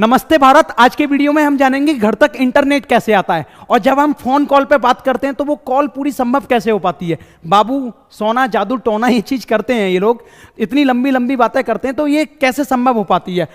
नमस्ते भारत। आज के वीडियो में हम जानेंगे घर तक इंटरनेट कैसे आता है और जब हम फोन कॉल पे बात करते हैं तो वो कॉल पूरी संभव कैसे हो पाती है। बाबू सोना जादू टोना ये चीज करते हैं ये लोग, इतनी लंबी लंबी बातें करते हैं, तो ये कैसे संभव हो पाती है।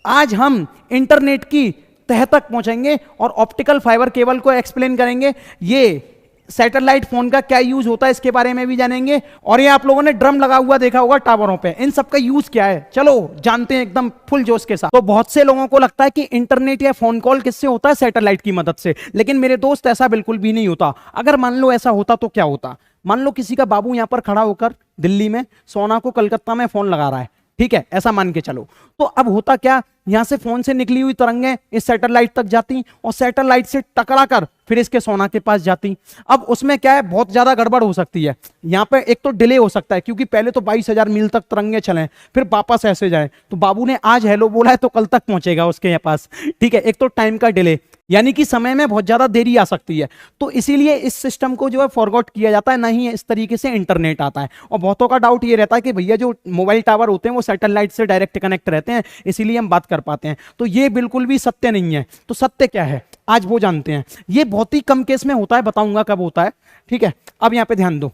आज हम इंटरनेट की तह तक पहुंचेंगे और ऑप्टिकल फाइबर केबल को एक्सप्लेन करेंगे। ये सैटेलाइट फोन का क्या यूज होता है इसके बारे में भी जानेंगे। और ये आप लोगों ने ड्रम लगा हुआ देखा होगा टावरों पे, इन सब का यूज क्या है चलो जानते हैं एकदम फुल जोश के साथ। तो बहुत से लोगों को लगता है कि इंटरनेट या फोन कॉल किससे होता है, सैटेलाइट की मदद से, लेकिन मेरे दोस्त ऐसा बिल्कुल भी नहीं होता। अगर मान लो ऐसा होता तो क्या होता। मान लो किसी का बाबू यहां पर खड़ा होकर दिल्ली में सोना को कलकत्ता में फोन लगा रहा है, ठीक है, ऐसा मान के चलो। तो अब होता क्या, यहां से फोन से निकली हुई तरंगें इस सैटेलाइट तक जाती और सैटेलाइट से टकरा कर फिर इसके सोना के पास जाती। अब उसमें क्या है, बहुत ज्यादा गड़बड़ हो सकती है। यहां पे एक तो डिले हो सकता है क्योंकि पहले तो 22,000 मील तक तरंगे चले फिर वापस ऐसे जाए। तो बाबू ने आज हेलो बोला है तो कल तक पहुंचेगा उसके पास, ठीक है। एक तो टाइम का डिले, यानी कि समय में बहुत ज्यादा देरी आ सकती है। तो इसीलिए इस सिस्टम को जो है फॉरगॉट किया जाता है, नहीं इस तरीके से इंटरनेट आता है। और बहुतों का डाउट ये रहता है कि भैया जो मोबाइल टावर होते हैं वो सैटेलाइट से डायरेक्ट कनेक्ट रहते हैं, इसीलिए हम बात कर पाते हैं। तो ये बिल्कुल भी सत्य नहीं है। तो सत्य क्या है आज वो जानते हैं। ये बहुत ही कम केस में होता है, बताऊंगा कब होता है, ठीक है। अब यहां पे ध्यान दो,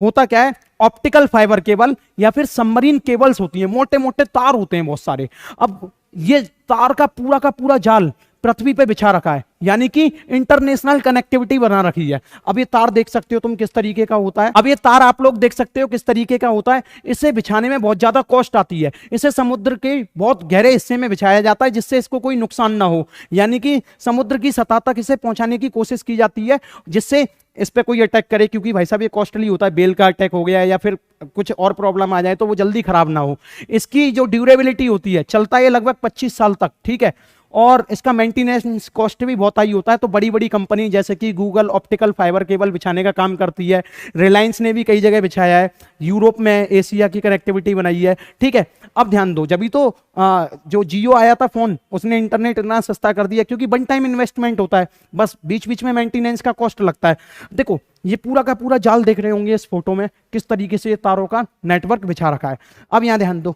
होता क्या है, ऑप्टिकल फाइबर केबल या फिर सबमरीन केबल्स होती हैं, मोटे मोटे तार होते हैं बहुत सारे। अब ये तार का पूरा जाल पृथ्वी पे बिछा रखा है, यानी कि इंटरनेशनल कनेक्टिविटी बना रखी है। अब ये तार देख सकते हो तुम किस तरीके का होता है। अब ये तार आप लोग देख सकते हो किस तरीके का होता है। इसे बिछाने में बहुत ज्यादा कॉस्ट आती है। इसे समुद्र के बहुत गहरे हिस्से में बिछाया जाता है जिससे इसको कोई नुकसान ना हो, यानी कि समुद्र की सतह तक इसे पहुंचाने की कोशिश की जाती है जिससे इस पे कोई अटैक करे, क्योंकि भाई साहब ये कॉस्टली होता है। बेल का अटैक हो गया या फिर कुछ और प्रॉब्लम आ जाए तो वो जल्दी खराब ना हो। इसकी जो ड्यूरेबिलिटी होती है, चलता है लगभग 25 साल तक, ठीक है। और इसका मेंटेनेंस कॉस्ट भी बहुत हाई होता है। तो बड़ी बड़ी कंपनी जैसे कि गूगल ऑप्टिकल फाइबर केबल बिछाने का काम करती है। रिलायंस ने भी कई जगह बिछाया है, यूरोप में एशिया की कनेक्टिविटी बनाई है, ठीक है। अब ध्यान दो, जब तो जो जियो आया था फोन, उसने इंटरनेट इतना सस्ता कर दिया क्योंकि वन टाइम इन्वेस्टमेंट होता है, बस बीच बीच में मेंटेनेंस का कॉस्ट लगता है। देखो ये पूरा का पूरा जाल देख रहे होंगे इस फोटो में, किस तरीके से तारों का नेटवर्क बिछा रखा है। अब यहां ध्यान दो,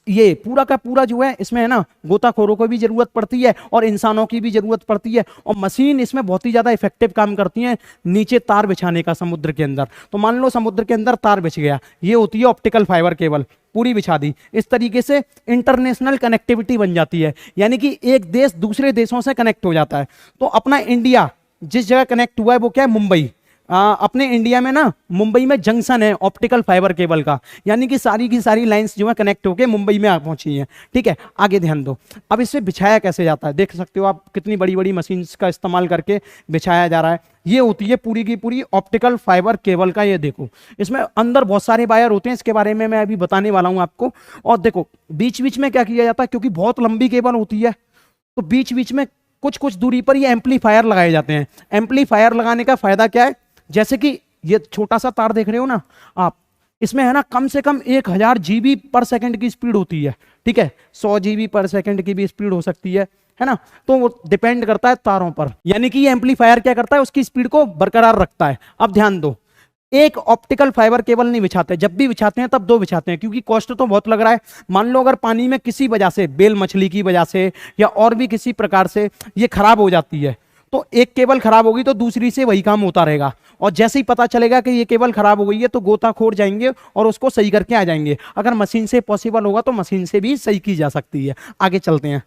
ये पूरा का पूरा जो है इसमें है ना, गोताखोरों को भी जरूरत पड़ती है और इंसानों की भी जरूरत पड़ती है। और मशीन इसमें बहुत ही ज्यादा इफेक्टिव काम करती है नीचे तार बिछाने का समुद्र के अंदर। तो मान लो समुद्र के अंदर तार बिछ गया, ये होती है ऑप्टिकल फाइबर केबल, पूरी बिछा दी। इस तरीके से इंटरनेशनल कनेक्टिविटी बन जाती है, यानी कि एक देश दूसरे देशों से कनेक्ट हो जाता है। तो अपना इंडिया जिस जगह कनेक्ट हुआ है वो क्या है, मुंबई। अपने इंडिया में ना मुंबई में जंक्शन है ऑप्टिकल फाइबर केबल का, यानी कि सारी की सारी लाइंस जो है कनेक्ट होके मुंबई में आ पहुंची हैं, ठीक है। आगे ध्यान दो, अब इसे बिछाया कैसे जाता है, देख सकते हो आप कितनी बड़ी बड़ी मशीन्स का इस्तेमाल करके बिछाया जा रहा है। ये होती है पूरी की पूरी ऑप्टिकल फाइबर केबल का। ये देखो इसमें अंदर बहुत सारे वायर होते हैं, इसके बारे में मैं अभी बताने वाला हूं आपको। और देखो बीच बीच में क्या किया जाता है, क्योंकि बहुत लंबी केबल होती है तो बीच बीच में कुछ कुछ दूरी पर ये एम्पलीफायर लगाए जाते हैं। एम्पलीफायर लगाने का फायदा क्या है, जैसे कि ये छोटा सा तार देख रहे हो ना आप, इसमें है ना कम से कम 1000 GB पर सेकंड की स्पीड होती है, ठीक है। 100 GB पर सेकंड की भी स्पीड हो सकती है ना। तो वो डिपेंड करता है तारों पर, यानी कि ये एम्पलीफायर क्या करता है, उसकी स्पीड को बरकरार रखता है। अब ध्यान दो, एक ऑप्टिकल फाइबर केबल नहीं बिछाते, जब भी बिछाते हैं तब दो बिछाते हैं, क्योंकि कॉस्ट तो बहुत लग रहा है। मान लो अगर पानी में किसी वजह से, बेल मछली की वजह से या और भी किसी प्रकार से ये खराब हो जाती है, तो एक केबल खराब होगी तो दूसरी से वही काम होता रहेगा। और जैसे ही पता चलेगा कि ये केबल खराब हो गई है तो गोताखोर जाएंगे और उसको सही करके आ जाएंगे। अगर मशीन से पॉसिबल होगा तो मशीन से भी सही की जा सकती है। आगे चलते हैं,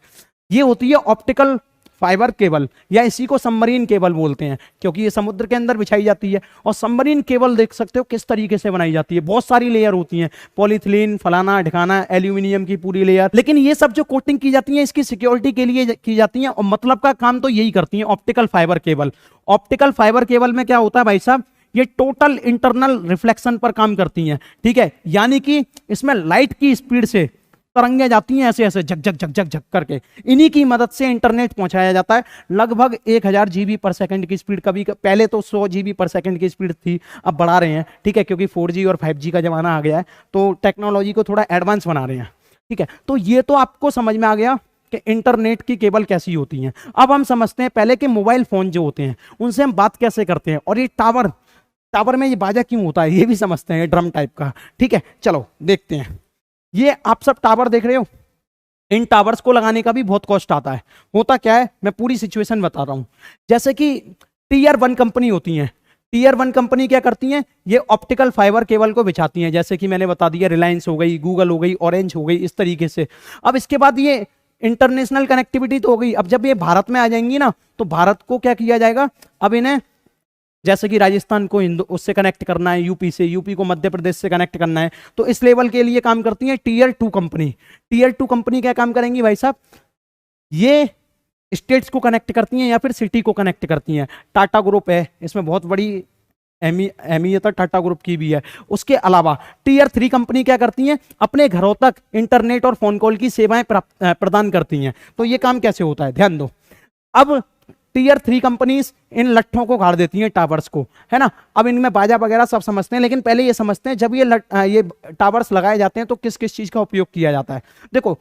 ये होती है ऑप्टिकल फाइबर केबल, या इसी को सबमरीन केबल बोलते हैं क्योंकि ये समुद्र के अंदर बिछाई जाती है। और सबमरीन केबल देख सकते हो किस तरीके से बनाई जाती है, बहुत सारी लेयर होती हैं, पॉलीथिलीन फलाना ढिकाना, एल्यूमिनियम की पूरी लेयर। लेकिन ये सब जो कोटिंग की जाती है इसकी सिक्योरिटी के लिए की जाती है और मतलब का काम तो यही करती है optical fibre cable. Optical fibre cable में क्या होता है भाई साहब, ये टोटल इंटरनल रिफ्लेक्शन पर काम करती हैं, ठीक है। यानी कि इसमें लाइट की स्पीड से तरंगे जाती हैं ऐसे ऐसे झक झक झक झक झक करके, इन्हीं की मदद से इंटरनेट पहुंचाया जाता है। लगभग 1000 GB पर सेकंड की स्पीड, कभी पहले तो 100 GB पर सेकंड की स्पीड थी, अब बढ़ा रहे हैं, ठीक है, क्योंकि 4G और 5G का जमाना आ गया है तो टेक्नोलॉजी को थोड़ा एडवांस बना रहे हैं, ठीक है। तो ये तो आपको समझ में आ गया कि इंटरनेट की केबल कैसी होती हैं। अब हम समझते हैं पहले के मोबाइल फोन जो होते हैं उनसे हम बात कैसे करते हैं, और ये टावर में ये बाजा क्यों होता है ये भी समझते हैं, ड्रम टाइप का, ठीक है। चलो देखते हैं, ये आप सब टावर देख रहे हो, इन टावर्स को लगाने का भी बहुत कॉस्ट आता है। होता क्या है, मैं पूरी सिचुएशन बता रहा हूं। जैसे कि टीयर 1 कंपनी होती हैं, टीयर 1 कंपनी क्या करती हैं, ये ऑप्टिकल फाइबर केबल को बिछाती हैं, जैसे कि मैंने बता दिया रिलायंस हो गई, गूगल हो गई, ऑरेंज हो गई, इस तरीके से। अब इसके बाद ये इंटरनेशनल कनेक्टिविटी तो हो गई, अब जब ये भारत में आ जाएंगी ना, तो भारत को क्या किया जाएगा, अब इन्हें जैसे कि राजस्थान को उससे कनेक्ट करना है, यूपी से, यूपी को मध्य प्रदेश से कनेक्ट करना है, तो इस लेवल के लिए काम करती है टीयर 2 कंपनी। टीयर 2 कंपनी क्या काम करेंगी भाई साहब, ये स्टेट्स को कनेक्ट करती हैं या फिर सिटी को कनेक्ट करती हैं। टाटा ग्रुप है, इसमें बहुत बड़ी अहमियत टाटा ग्रुप की भी है। उसके अलावा टीयर 3 कंपनी क्या करती हैं, अपने घरों तक इंटरनेट और फोन कॉल की सेवाएं प्रदान करती हैं। तो ये काम कैसे होता है, ध्यान दो। अब टीयर 3 कंपनीज इन लट्ठों को गाड़ देती हैं, टावर्स को, है ना। अब इनमें बाजा वगैरह सब समझते हैं, लेकिन पहले ये समझते हैं जब ये टावर्स लगाए जाते हैं तो किस किस चीज का उपयोग किया जाता है। देखो,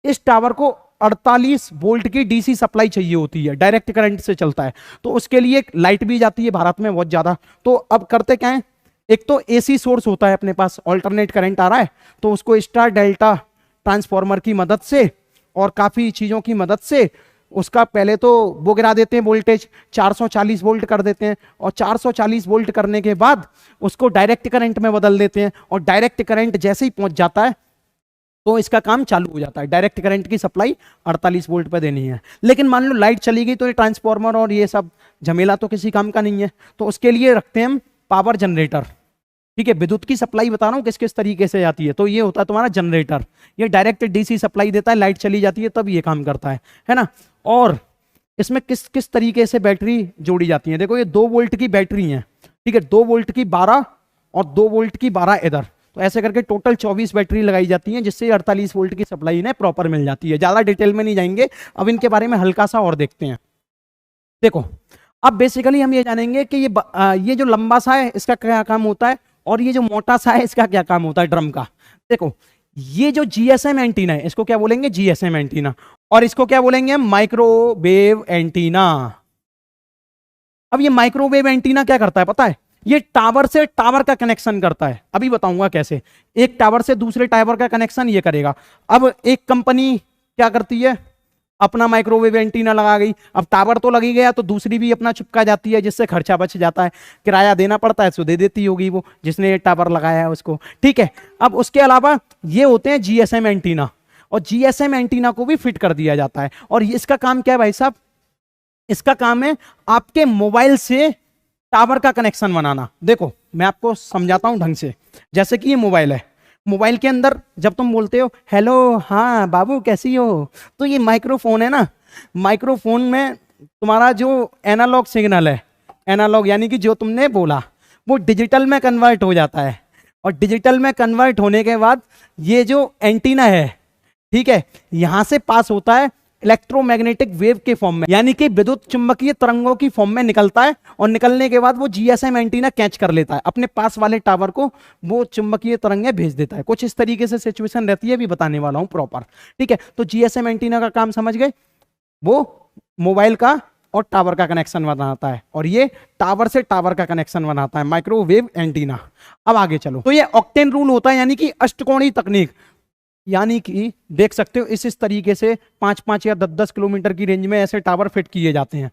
इस टावर को 48 वोल्ट की डीसी सप्लाई चाहिए होती है, डायरेक्ट करंट से चलता है, तो उसके लिए लाइट भी जाती है भारत में बहुत ज्यादा। तो अब करते क्या है, एक तो एसी सोर्स होता है अपने पास, अल्टरनेट करंट आ रहा है, तो उसको स्टार डेल्टा ट्रांसफॉर्मर की मदद से और काफी चीजों की मदद से उसका पहले तो वो गिरा देते हैं वोल्टेज, 440 वोल्ट कर देते हैं, और 440 वोल्ट करने के बाद उसको डायरेक्ट करंट में बदल देते हैं, और डायरेक्ट करंट जैसे ही पहुंच जाता है तो इसका काम चालू हो जाता है। डायरेक्ट करंट की सप्लाई 48 वोल्ट पे देनी है। लेकिन मान लो लाइट चली गई तो ये ट्रांसफार्मर और ये सब झमेला तो किसी काम का नहीं है, तो उसके लिए रखते हैं हम पावर जनरेटर। ठीक है, विद्युत की सप्लाई बता रहा हूं किस किस तरीके से जाती है। तो ये होता है तुम्हारा जनरेटर, ये डायरेक्ट डीसी सप्लाई देता है, लाइट चली जाती है तब ये काम करता है ना। और इसमें किस किस तरीके से बैटरी जोड़ी जाती है, देखो ये 2 वोल्ट की बैटरी है, ठीक है, 2 वोल्ट की 12 और 2 वोल्ट की 12 इधर, तो ऐसे करके टोटल 24 बैटरी लगाई जाती हैं, जिससे 48 वोल्ट की सप्लाई इन्हें प्रॉपर मिल जाती है। ज्यादा डिटेल में नहीं जाएंगे, अब इनके बारे में हल्का सा और देखते हैं। देखो, अब बेसिकली हम ये जानेंगे कि ये जो लंबा सा है इसका क्या काम होता है, और ये जो मोटा सा है इसका क्या काम होता है ड्रम का। देखो, ये जो जीएसएम एंटीना है इसको क्या बोलेंगे, जीएसएम एंटीना, और इसको क्या बोलेंगे, माइक्रोवेव एंटीना। अब ये माइक्रोवेव एंटीना क्या करता है पता है, ये टावर से टावर का कनेक्शन करता है, अभी बताऊंगा कैसे। एक टावर से दूसरे टावर का कनेक्शन ये करेगा। अब एक कंपनी क्या करती है, अपना माइक्रोवेव एंटीना लगा गई, अब टावर तो लगी गया तो दूसरी भी अपना चिपका जाती है, जिससे खर्चा बच जाता है, किराया देना पड़ता है, सो दे देती होगी वो जिसने टावर लगाया है उसको, ठीक है। अब उसके अलावा ये होते हैं जीएसएम एंटीना, और जीएसएम एंटीना को भी फिट कर दिया जाता है। और इसका काम क्या है भाई साहब, इसका काम है आपके मोबाइल से टावर का कनेक्शन बनाना। देखो मैं आपको समझाता हूं ढंग से। जैसे कि ये मोबाइल है, मोबाइल के अंदर जब तुम बोलते हो हेलो, हाँ बाबू कैसी हो, तो ये माइक्रोफोन है ना, माइक्रोफोन में तुम्हारा जो एनालॉग सिग्नल है, एनालॉग यानी कि जो तुमने बोला वो डिजिटल में कन्वर्ट हो जाता है, और डिजिटल में कन्वर्ट होने के बाद ये जो एंटीना है, ठीक है, यहां से पास होता है इलेक्ट्रोमैग्नेटिक वेव के फॉर्म में, यानी कि विद्युत चुंबकीय तरंगों की फॉर्म में निकलता है, और निकलने के बाद वो जीएसएम एंटीना कैच कर लेता है अपने पास वाले टावर को, वो चुंबकीय तरंगें भेज देता है। कुछ इस तरीके से सिचुएशन रहती है, भी बताने वाला हूं प्रॉपर, ठीक है। तो जीएसएम एंटीना का काम समझ गए, वो मोबाइल का और टावर का कनेक्शन बनाता है, और ये टावर से टावर का कनेक्शन बनाता है, माइक्रोवेव एंटीना। अब आगे चलो, तो ये ऑक्टेन रूल होता है, यानी कि अष्टकोणीय तकनीक, यानी कि देख सकते हो इस तरीके से 5-5 या 10-10 किलोमीटर की रेंज में ऐसे टावर फिट किए जाते हैं।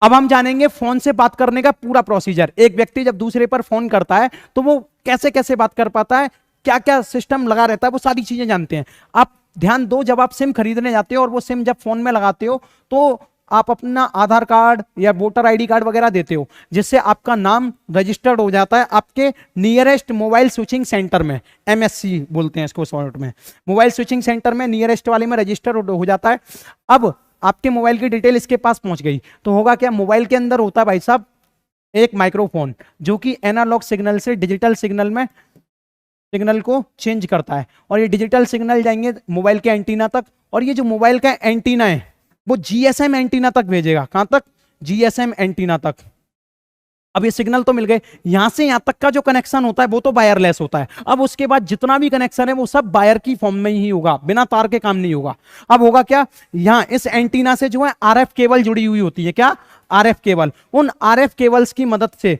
अब हम जानेंगे फोन से बात करने का पूरा प्रोसीजर। एक व्यक्ति जब दूसरे पर फोन करता है तो वो कैसे कैसे बात कर पाता है, क्या क्या सिस्टम लगा रहता है, वो सारी चीजें जानते हैं। आप ध्यान दो, जब आप सिम खरीदने जाते हो और वो सिम जब फोन में लगाते हो तो आप अपना आधार कार्ड या वोटर आईडी कार्ड वगैरह देते हो, जिससे आपका नाम रजिस्टर्ड हो जाता है आपके नियरेस्ट मोबाइल स्विचिंग सेंटर में, एमएससी बोलते हैं इसको शॉर्ट में, मोबाइल स्विचिंग सेंटर में नियरेस्ट वाले में रजिस्टर हो जाता है। अब आपके मोबाइल की डिटेल इसके पास पहुंच गई तो होगा क्या, मोबाइल के अंदर होता है भाई साहब एक माइक्रोफोन, जो कि एनालॉग सिग्नल से डिजिटल सिग्नल में सिग्नल को चेंज करता है, और ये डिजिटल सिग्नल जाएंगे मोबाइल के एंटीना तक, और ये जो मोबाइल का एंटीना है वो जीएसएम एंटीना तक भेजेगा। कहां तक, जीएसएम एंटीना तक। अब ये सिग्नल तो मिल गए, यहां से यहां तक का जो कनेक्शन होता है वो तो वायरलेस होता है। अब उसके बाद जितना भी कनेक्शन है वो सब वायर की फॉर्म में ही होगा, बिना तार के काम नहीं होगा। अब होगा क्या, यहां इस एंटीना से जो है आरएफ केबल जुड़ी हुई होती है, क्या, आरएफ केबल। उन आरएफ केबल्स की मदद से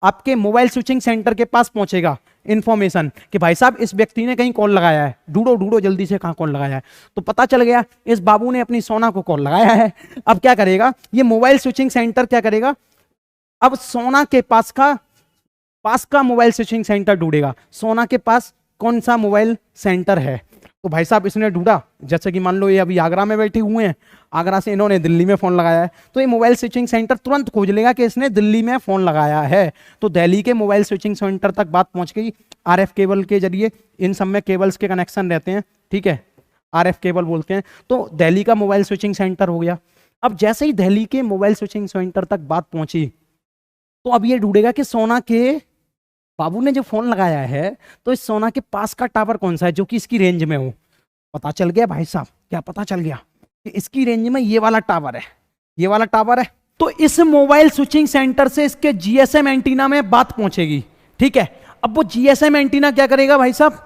आपके मोबाइल स्विचिंग सेंटर के पास पहुंचेगा इंफॉर्मेशन कि भाई साहब इस व्यक्ति ने कहीं कॉल लगाया है, ढूंढो ढूंढो जल्दी से कहां कॉल लगाया है। तो पता चल गया इस बाबू ने अपनी सोना को कॉल लगाया है। अब क्या करेगा ये मोबाइल स्विचिंग सेंटर, क्या करेगा, अब सोना के पास का मोबाइल स्विचिंग सेंटर ढूंढेगा, सोना के पास कौन सा मोबाइल सेंटर है। तो भाई साहब इसने ढूंढा, जैसे कि मान लो ये अभी आगरा में बैठे हुए हैं, आगरा से इन्होंने दिल्ली में फोन लगाया है, तो ये मोबाइल स्विचिंग सेंटर तुरंत खोज लेगा कि इसने दिल्ली में फोन लगाया है। तो दिल्ली के मोबाइल स्विचिंग सेंटर तक बात पहुंच गई आरएफ केबल के जरिए। इन सब में केबल्स के कनेक्शन रहते हैं, ठीक है, आरएफ केबल बोलते हैं। तो दिल्ली का मोबाइल स्विचिंग सेंटर हो गया। अब जैसे ही दिल्ली के मोबाइल स्विचिंग सेंटर तक बात पहुंची, तो अब ये ढूंढेगा कि सोना के बाबू ने जो फोन लगाया है, तो इस सोना के पास का टावर कौन सा है जो कि इसकी रेंज में हो। पता चल गया भाई साहब, क्या पता चल गया कि इसकी रेंज में ये वाला टावर है, ये वाला टावर है। तो इस मोबाइल स्विचिंग सेंटर से इसके जीएसएम एंटीना में बात पहुंचेगी, ठीक है। अब वो जीएसएम एंटीना क्या करेगा भाई साहब,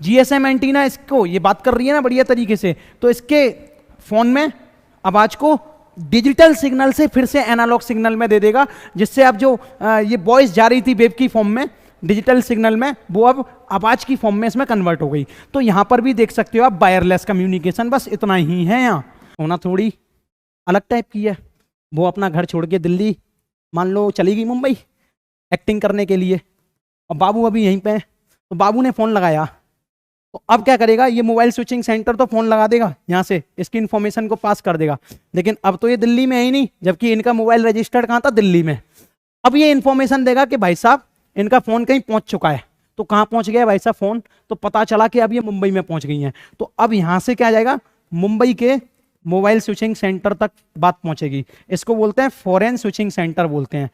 जीएसएम एंटीना इसको, ये बात कर रही है ना बढ़िया तरीके से, तो इसके फोन में आवाज को डिजिटल सिग्नल से फिर से एनालॉग सिग्नल में दे देगा, जिससे अब जो ये वॉइस जा रही थी वेव की फॉर्म में डिजिटल सिग्नल में, वो अब आवाज की फॉर्म में इसमें कन्वर्ट हो गई। तो यहां पर भी देख सकते हो आप वायरलेस कम्युनिकेशन, बस इतना ही है। यहाँ होना थोड़ी अलग टाइप की है। वो अपना घर छोड़ के दिल्ली मान लो चली गई मुंबई एक्टिंग करने के लिए, और बाबू अभी यहीं पे है। तो बाबू ने फोन लगाया, तो अब क्या करेगा ये मोबाइल स्विचिंग सेंटर तो फोन लगा देगा यहाँ से, इसकी इंफॉर्मेशन को पास कर देगा। लेकिन अब तो ये दिल्ली में है ही नहीं, जबकि इनका मोबाइल रजिस्टर्ड कहाँ था, दिल्ली में। अब ये इंफॉर्मेशन देगा कि भाई साहब इनका फोन कहीं पहुंच चुका है। तो कहाँ पहुंच गया भाई साहब फोन, तो पता चला कि अब ये मुंबई में पहुंच गई हैं। तो अब यहां से क्या जाएगा, मुंबई के मोबाइल स्विचिंग सेंटर तक बात पहुंचेगी। इसको बोलते हैं फॉरेन स्विचिंग सेंटर बोलते हैं,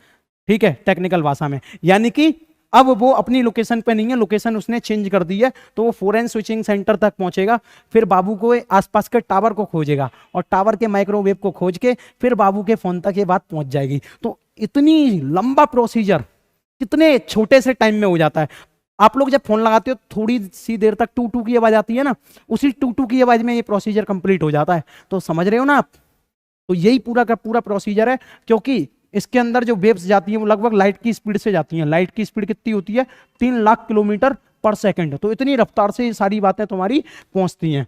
ठीक है, टेक्निकल भाषा में। यानी कि अब वो अपनी लोकेशन पे नहीं है, लोकेशन उसने चेंज कर दी है, तो वो फॉरेन स्विचिंग सेंटर तक पहुंचेगा। फिर बाबू को आसपास के टावर को खोजेगा, और टावर के माइक्रोवेव को खोज के फिर बाबू के फोन तक ये बात पहुंच जाएगी। तो इतनी लंबा प्रोसीजर कितने छोटे से टाइम में हो जाता है। आप लोग जब फोन लगाते हो थोड़ी सी देर तक टू टू की आवाज आती है ना, उसी टू टू की आवाज में ये प्रोसीजर कंप्लीट हो जाता है। तो समझ रहे हो ना आप, तो यही पूरा का पूरा प्रोसीजर है। क्योंकि इसके अंदर जो वेव्स जाती हैं वो लगभग लाइट की स्पीड से जाती हैं। लाइट की स्पीड कितनी होती है, 3 लाख किलोमीटर पर सेकंड। तो इतनी रफ्तार से ये सारी बातें तुम्हारी पहुंचती हैं,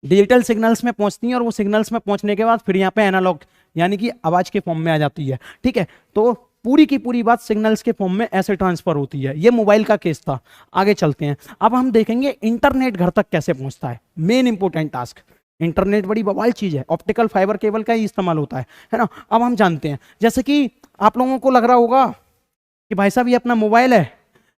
डिजिटल सिग्नल्स में पहुंचती हैं, और वो सिग्नल्स में पहुंचने के बाद फिर यहाँ पे एनालॉग यानी कि आवाज के फॉर्म में आ जाती है, ठीक है। तो पूरी की पूरी बात सिग्नल्स के फॉर्म में ऐसे ट्रांसफर होती है। ये मोबाइल का केस था। आगे चलते हैं, अब हम देखेंगे इंटरनेट घर तक कैसे पहुंचता है। मेन इंपोर्टेंट टास्क, इंटरनेट बड़ी बवाल चीज है, ऑप्टिकल फाइबर केबल का ही इस्तेमाल होता है ना। अब हम जानते हैं, जैसे कि आप लोगों को लग रहा होगा कि भाई साहब ये अपना मोबाइल है,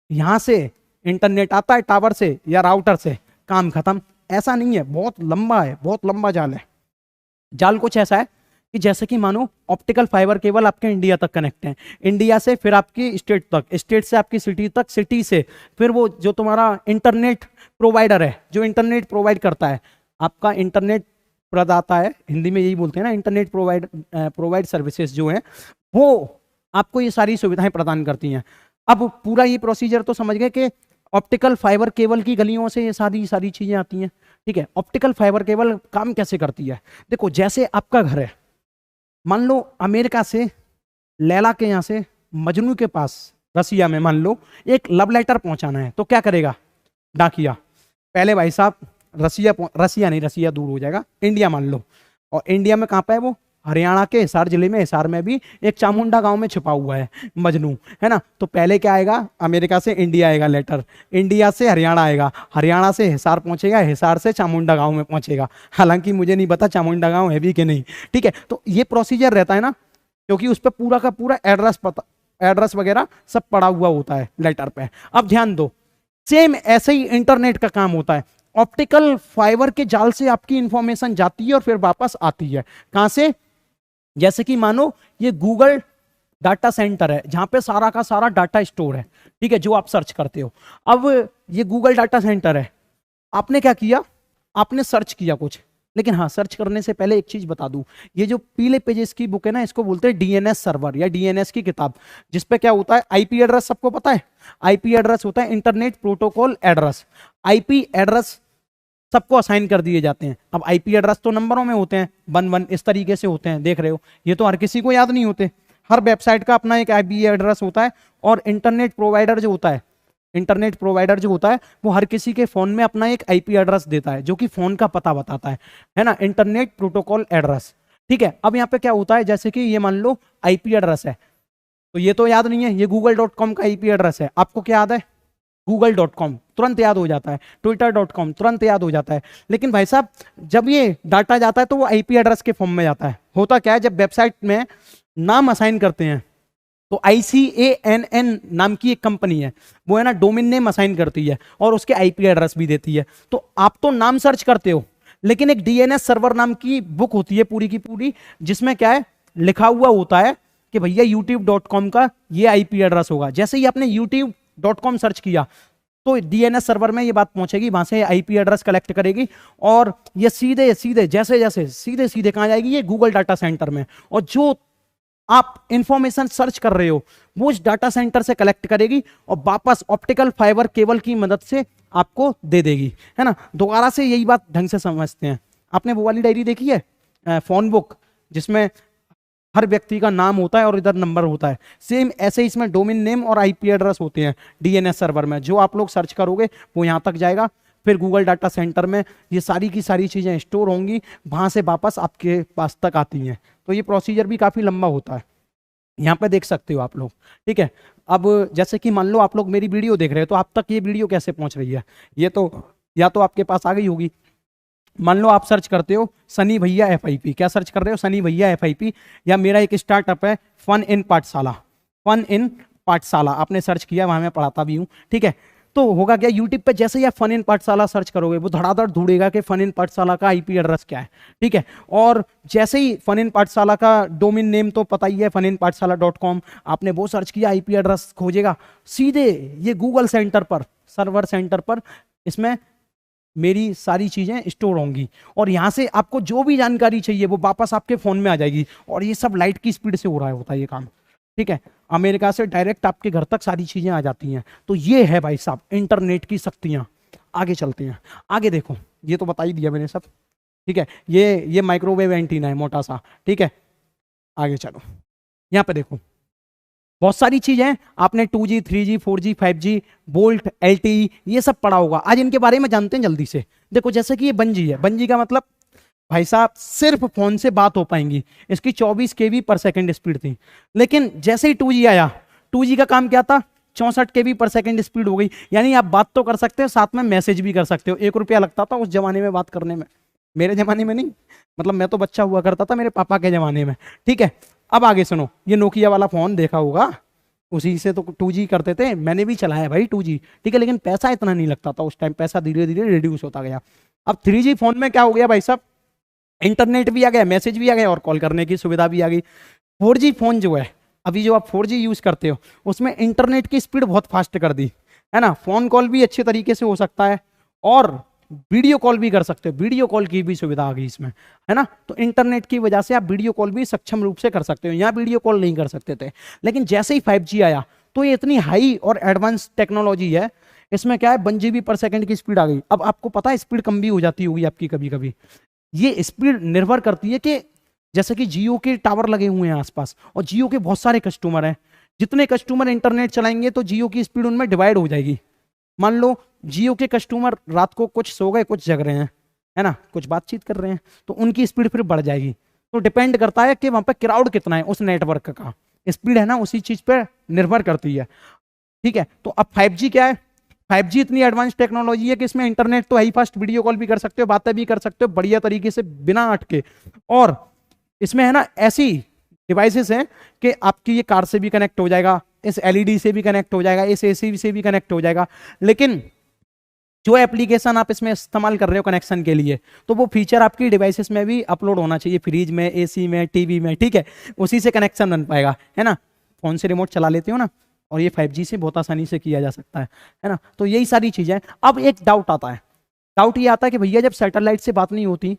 यहां से इंटरनेट आता है टावर से या राउटर से, काम खत्म। ऐसा नहीं है, बहुत लंबा है, बहुत लंबा जाल है। जाल कुछ ऐसा है कि जैसे कि मानो ऑप्टिकल फाइबर केबल आपके इंडिया तक कनेक्ट है, इंडिया से फिर आपकी स्टेट तक, स्टेट से आपकी सिटी तक, सिटी से फिर वो जो तुम्हारा इंटरनेट प्रोवाइडर है, जो इंटरनेट प्रोवाइड करता है, आपका इंटरनेट प्रदाता है, हिंदी में यही बोलते हैं ना, इंटरनेट प्रोवाइड सर्विसेज जो है, वो आपको ये सारी सुविधाएं प्रदान करती हैं। अब पूरा ये प्रोसीजर तो समझ गए कि ऑप्टिकल फाइबर केबल की गलियों से ये सारी चीजें आती हैं, ठीक है। ऑप्टिकल फाइबर केबल काम कैसे करती है, देखो जैसे आपका घर है, मान लो अमेरिका से लैला के यहाँ से मजनू के पास रसिया में मान लो एक लव लेटर पहुंचाना है, तो क्या करेगा डाकिया, पहले भाई साहब रसिया नहीं, रसिया दूर हो जाएगा, इंडिया मान लो, और इंडिया में कहाँ पे है वो, हरियाणा के हिसार जिले में, हिसार में भी एक चामुंडा गांव में छुपा हुआ है मजनू, है ना। तो पहले क्या आएगा, अमेरिका से इंडिया आएगा लेटर, इंडिया से हरियाणा आएगा, हरियाणा से हिसार पहुंचेगा, हिसार से चामुंडा गांव में पहुंचेगा। हालांकि मुझे नहीं पता चामुंडा गांव है भी कि नहीं, ठीक है। तो ये प्रोसीजर रहता है ना, क्योंकि उस पर पूरा का पूरा एड्रेस वगैरह सब पड़ा हुआ होता है लेटर पे। अब ध्यान दो, सेम ऐसे ही इंटरनेट का काम होता है। ऑप्टिकल फाइबर के जाल से आपकी इंफॉर्मेशन जाती है और फिर वापस आती है। कहां से, जैसे कि मानो ये गूगल डाटा सेंटर है जहां पे सारा का सारा डाटा स्टोर है, ठीक है, जो आप सर्च करते हो। अब ये गूगल डाटा सेंटर है, आपने क्या किया, आपने सर्च किया कुछ, लेकिन हाँ सर्च करने से पहले एक चीज बता दूं, ये जो पीले पेजेस की बुक है ना, इसको बोलते हैं डीएनएस सर्वर या डीएनएस की किताब, जिसपे क्या होता है, आईपी एड्रेस सबको पता है, आईपी एड्रेस होता है internet protocol address. IP address सबको असाइन कर दिए जाते हैं। अब आईपी एड्रेस तो नंबरों में होते हैं, 11 इस तरीके से होते हैं, देख रहे हो, ये तो हर किसी को याद नहीं होते। हर वेबसाइट का अपना एक आईपी एड्रेस होता है, और इंटरनेट प्रोवाइडर जो होता है, इंटरनेट प्रोवाइडर जो होता है वो हर किसी के फोन में अपना एक आईपी एड्रेस देता है, जो कि फोन का पता बताता है ना, इंटरनेट प्रोटोकॉल एड्रेस। ठीक है, अब यहाँ पे क्या होता है, जैसे कि ये मान लो आईपी एड्रेस है, तो ये तो याद नहीं है, ये google.com का आईपी एड्रेस है, आपको क्या याद है, google.com तुरंत याद हो जाता है, twitter.com तुरंत याद हो जाता है। लेकिन भाई साहब जब ये डाटा जाता है तो वो आईपी एड्रेस के फॉर्म में जाता है। होता क्या है, जब वेबसाइट में नाम असाइन करते हैं तो ICANN नाम की एक कंपनी है, वो है ना डोमेन नेम असाइन करती है और उसके आईपी एड्रेस भी देती है। तो आप तो नाम सर्च करते हो, लेकिन एक डीएनएस सर्वर नाम की बुक होती है पूरी की पूरी, जिसमें क्या है लिखा हुआ होता है कि भैया youtube.com का ये आईपी एड्रेस होगा। जैसे ही आपने youtube.com सर्च किया तो डीएनएस सर्वर में ये बात पहुंचेगी, वहां से आईपी एड्रेस कलेक्ट करेगी, और ये सीधे सीधे जैसे जैसे सीधे सीधे कहां जाएगी, ये गूगल डाटा सेंटर में, और जो आप इंफॉर्मेशन सर्च कर रहे हो वो उस डाटा सेंटर से कलेक्ट करेगी और वापस ऑप्टिकल फाइबर केबल की मदद से आपको दे देगी, है ना। दोबारा से यही बात ढंग से समझते हैं। आपने वो वाली डायरी देखी है फोन बुक, जिसमें हर व्यक्ति का नाम होता है और इधर नंबर होता है, सेम ऐसे ही इसमें डोमेन नेम और आईपी एड्रेस होते हैं डीएनएस सर्वर में। जो आप लोग सर्च करोगे वो यहाँ तक जाएगा, फिर गूगल डाटा सेंटर में ये सारी की सारी चीज़ें स्टोर होंगी, वहाँ से वापस आपके पास तक आती हैं। तो ये प्रोसीजर भी काफ़ी लंबा होता है, यहाँ पे देख सकते हो आप लोग। ठीक है, अब जैसे कि मान लो आप लोग मेरी वीडियो देख रहे हो, तो आप तक ये वीडियो कैसे पहुँच रही है, ये तो या तो आपके पास आ गई होगी। मान लो आप सर्च करते हो सनी भैया FIP, क्या सर्च कर रहे हो, सनी भैया FIP, या मेरा एक स्टार्टअप है फन इन पाठशाला, फन इन पाठशाला आपने सर्च किया, वहां मैं पढ़ाता भी हूँ। ठीक है, तो होगा क्या, यूट्यूब पे जैसे ही आप फन इन पाठशाला सर्च करोगे वो धड़ाधड़ ढूंढेगा कि फन इन पाठशाला का आईपी एड्रेस क्या है। ठीक है, और जैसे ही फन इन पाठशाला का डोमेन नेम तो पता ही है funinpathshala.com, आपने वो सर्च किया, आईपी एड्रेस खोजेगा, सीधे ये गूगल सेंटर पर, सर्वर सेंटर पर इसमें मेरी सारी चीजें स्टोर होंगी, और यहां से आपको जो भी जानकारी चाहिए वो वापस आपके फोन में आ जाएगी। और ये सब लाइट की स्पीड से हो रहा होता है ये काम। ठीक है, अमेरिका से डायरेक्ट आपके घर तक सारी चीजें आ जाती हैं। तो ये है भाई साहब इंटरनेट की शक्तियां। आगे चलते हैं, आगे देखो, ये तो बता ही दिया मैंने सब। ठीक है, ये माइक्रोवेव एंटीना है मोटा सा। ठीक है, आगे चलो, यहाँ पे देखो बहुत सारी चीजें आपने 2G 3G 4G 5G volt LTE ये सब पढ़ा होगा। आज इनके बारे में जानते हैं जल्दी से। देखो जैसे कि ये 1G है, 1G का मतलब भाई साहब सिर्फ फोन से बात हो पाएंगी। इसकी 24 kb/s स्पीड थी, लेकिन जैसे ही 2G आया, 2G का काम क्या था, 64 kb/s स्पीड हो गई। यानी आप बात तो कर सकते हो, साथ में मैसेज भी कर सकते हो। 1 रुपया लगता था उस जमाने में बात करने में, मेरे जमाने में नहीं, मतलब मैं तो बच्चा हुआ करता था, मेरे पापा के जमाने में। ठीक है, अब आगे सुनो, ये नोकिया वाला फोन देखा होगा, उसी से तो 2G करते थे, मैंने भी चलाया भाई 2G। ठीक है, लेकिन पैसा इतना नहीं लगता था उस टाइम, पैसा धीरे धीरे रिड्यूस होता गया। अब 3G फोन में क्या हो गया भाई साहब, इंटरनेट भी आ गया, मैसेज भी आ गया और कॉल करने की सुविधा भी आ गई। 4G फोन जो है, अभी जो आप 4G यूज करते हो, उसमें इंटरनेट की स्पीड बहुत फास्ट कर दी है ना। फोन कॉल भी अच्छे तरीके से हो सकता है और वीडियो कॉल भी कर सकते हो, वीडियो कॉल की भी सुविधा आ गई इसमें, है ना। तो इंटरनेट की वजह से आप वीडियो कॉल भी सक्षम रूप से कर सकते हो। यहाँ वीडियो कॉल नहीं कर सकते थे, लेकिन जैसे ही 5G आया तो ये इतनी हाई और एडवांस टेक्नोलॉजी है, इसमें क्या है 1 GB/s की स्पीड आ गई। अब आपको पता है स्पीड कम भी हो जाती होगी आपकी कभी कभी। ये स्पीड निर्भर करती है कि जैसे कि जियो के टावर लगे हुए हैं आसपास, और जियो के बहुत सारे कस्टमर हैं, जितने कस्टमर इंटरनेट चलाएंगे तो जियो की स्पीड उनमें डिवाइड हो जाएगी। मान लो जियो के कस्टमर रात को कुछ सो गए, कुछ जग रहे हैं, है ना, कुछ बातचीत कर रहे हैं, तो उनकी स्पीड फिर बढ़ जाएगी। तो डिपेंड करता है कि वहां पर क्राउड कितना है, उस नेटवर्क का स्पीड है ना, उसी चीज पर निर्भर करती है। ठीक है, तो अब 5G क्या है, 5G इतनी एडवांस टेक्नोलॉजी है कि इसमें इंटरनेट तो है ही फास्ट, वीडियो कॉल भी कर सकते हो, बातें भी कर सकते हो बढ़िया तरीके से बिना अटके। और इसमें है ना ऐसी डिवाइसेस हैं कि आपकी ये कार से भी कनेक्ट हो जाएगा, इस LED से भी कनेक्ट हो जाएगा, इस AC से भी कनेक्ट हो जाएगा। लेकिन जो एप्लीकेशन आप इसमें इस्तेमाल कर रहे हो कनेक्शन के लिए, तो वो फीचर आपकी डिवाइसेस में भी अपलोड होना चाहिए, फ्रिज में, AC में, टीवी में। ठीक है, उसी से कनेक्शन बन पाएगा, है ना। फोन से रिमोट चला लेते हो ना, और ये 5G से बहुत आसानी से किया जा सकता है ना। तो यही सारी चीजें। अब एक डाउट आता है, डाउट ये आता है कि भैया जब सैटेलाइट से बात नहीं होती,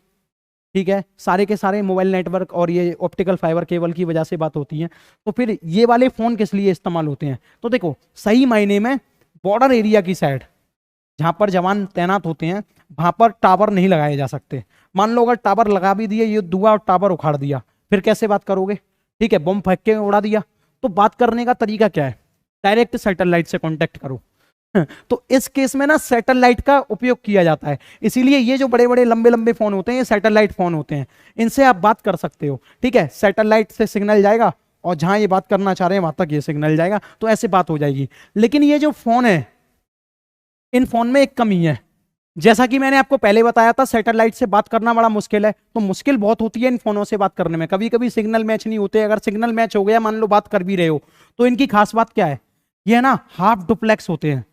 ठीक है, सारे के सारे मोबाइल नेटवर्क और ये ऑप्टिकल फाइबर केबल की वजह से बात होती है, तो फिर ये वाले फोन किस लिए इस्तेमाल होते हैं। तो देखो सही मायने में बॉर्डर एरिया की साइड जहां पर जवान तैनात होते हैं, वहां पर टावर नहीं लगाए जा सकते। मान लो अगर टावर लगा भी दिए, ये दुआ और टावर उखाड़ दिया, फिर कैसे बात करोगे। ठीक है, बम फेंक के उड़ा दिया। तो बात करने का तरीका क्या है? डायरेक्ट सैटेलाइट से कांटेक्ट करो। तो इस केस में ना सैटेलाइट का उपयोग किया जाता है। इसीलिए ये जो बड़े बड़े लंबे लंबे फोन होते हैं ये सैटेलाइट फोन होते हैं, इनसे आप बात कर सकते हो। ठीक है, सैटेलाइट से सिग्नल जाएगा और जहां ये बात करना चाह रहे हैं वहां तक ये सिग्नल जाएगा, तो ऐसे बात हो जाएगी। लेकिन ये जो फोन है, इन फोन में एक कमी है। जैसा कि मैंने आपको पहले बताया था, सैटेलाइट से बात करना बड़ा मुश्किल है, तो मुश्किल बहुत होती है इन फोनों से बात करने में। कभी कभी सिग्नल मैच नहीं होते। अगर सिग्नल मैच हो गया, मान लो बात कर भी रहे हो, तो इनकी खास बात क्या है? ये ना हाफ डुप्लेक्स होते हैं।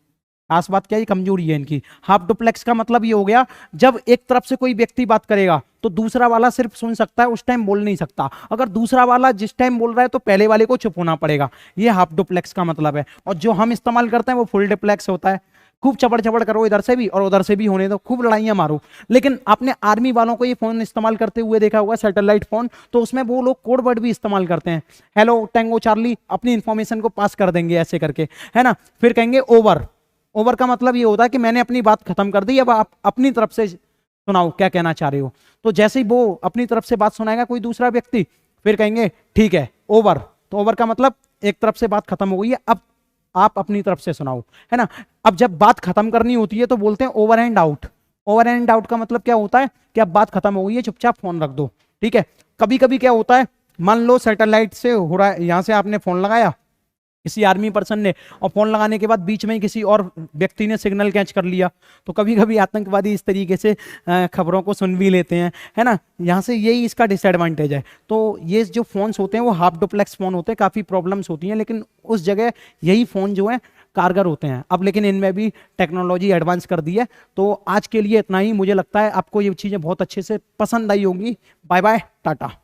खास बात क्या है? कमजोरी है इनकी। हाफ डुप्लेक्स का मतलब ये हो गया, जब एक तरफ से कोई व्यक्ति बात करेगा तो दूसरा वाला सिर्फ सुन सकता है, उस टाइम बोल नहीं सकता। अगर दूसरा वाला जिस टाइम बोल रहा है तो पहले वाले को चुप होना पड़ेगा। ये हाफ डुप्लेक्स का मतलब है। और जो हम इस्तेमाल करते हैं वो फुल डुप्लेक्स होता है। खूब चबड़ चबड़ करो इधर से भी और उधर से भी होने दो, खूब लड़ाइयां मारो। लेकिन आपने आर्मी वालों को ये फोन इस्तेमाल करते हुए देखा होगा, सैटेलाइट फोन, तो उसमें वो लोग कोड वर्ड भी इस्तेमाल करते हैं। हेलो टैंगो चार्ली, अपनी इंफॉर्मेशन को पास कर देंगे ऐसे करके, है ना। फिर कहेंगे ओवर। ओवर का मतलब ये होता है कि मैंने अपनी बात खत्म कर दी, अब आप अपनी तरफ से सुनाओ क्या कहना चाह रहे हो। तो जैसे ही वो अपनी तरफ से बात सुनाएगा कोई दूसरा व्यक्ति, फिर कहेंगे ठीक है ओवर। तो ओवर का मतलब एक तरफ से बात खत्म हो गई है, अब आप अपनी तरफ से सुनाओ, है ना। अब जब बात खत्म करनी होती है तो बोलते हैं over and out. Over and out का मतलब क्या होता है कि अब बात खत्म हो गई है, चुपचाप फोन रख दो। ठीक है। कभी कभी क्या होता है, मान लो सैटेलाइट से हो रहा है, यहां से आपने फोन लगाया किसी आर्मी पर्सन ने, और फोन लगाने के बाद बीच में ही किसी और व्यक्ति ने सिग्नल कैच कर लिया, तो कभी कभी आतंकवादी इस तरीके से खबरों को सुन भी लेते हैं, है ना। यहाँ से यही इसका डिसएडवांटेज है। तो ये जो फोन्स होते हैं वो हाफ डुप्लेक्स फोन होते हैं, काफ़ी प्रॉब्लम्स होती हैं, लेकिन उस जगह यही फ़ोन जो है कारगर होते हैं। अब लेकिन इनमें भी टेक्नोलॉजी एडवांस कर दी है। तो आज के लिए इतना ही। मुझे लगता है आपको ये चीज़ें बहुत अच्छे से पसंद आई होंगी। Bye bye, Tata.